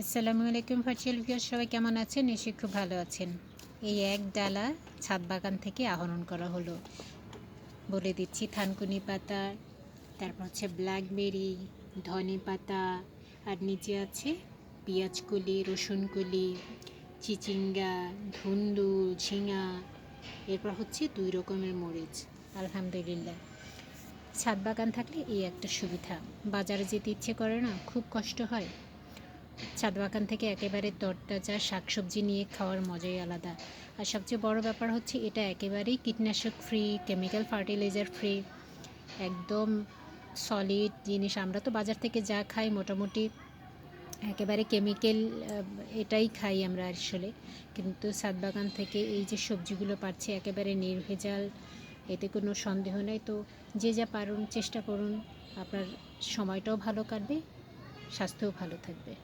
আসসালামু আলাইকুম virtual viewer, সবাই কেমন আছেন? নিশ্চয়ই খুব ভালো আছেন। এই এক ডালা ছাদ বাগান থেকে আহরণ করা হলো। বলে দিচ্ছি, থানকুনি পাতা, তারপর হচ্ছে ব্ল্যাকবেরি, ধনে পাতা, আর নিচে আছে পেঁয়াজকলি, রসুনকলি, চিচিঙ্গা, ধুন্দু, ঝিঙা, এরপর হচ্ছে 2 রকমের মরিচ। আলহামদুলিল্লাহ, ছাদ বাগান থাকলে এই একটা সুবিধা। বাজারে যেতে ইচ্ছে করে না, খুব কষ্ট হয়। ছাদ বাগান থেকে একেবারে তরতাজা শাকসবজি নিয়ে খাওয়ার মজাই আলাদা। আর সবচেয়ে বড় ব্যাপার হচ্ছে এটা একেবারেই কীটনাশক ফ্রি, কেমিক্যাল ফার্টিলাইজার ফ্রি, একদম সলিড জিনিস। আমরা তো বাজার থেকে যা খাই মোটামুটি একেবারে কেমিক্যাল, এটাই খাই আমরা আসলে। কিন্তু ছাদ বাগান থেকে এই যে সবজিগুলো পাচ্ছি একেবারে নির্ভেজাল, এতে কোনো সন্দেহ নেই। তো যে যা পারুন চেষ্টা করুন, আপনার সময়টাও ভালো কাটবে, স্বাস্থ্যও ভালো থাকবে।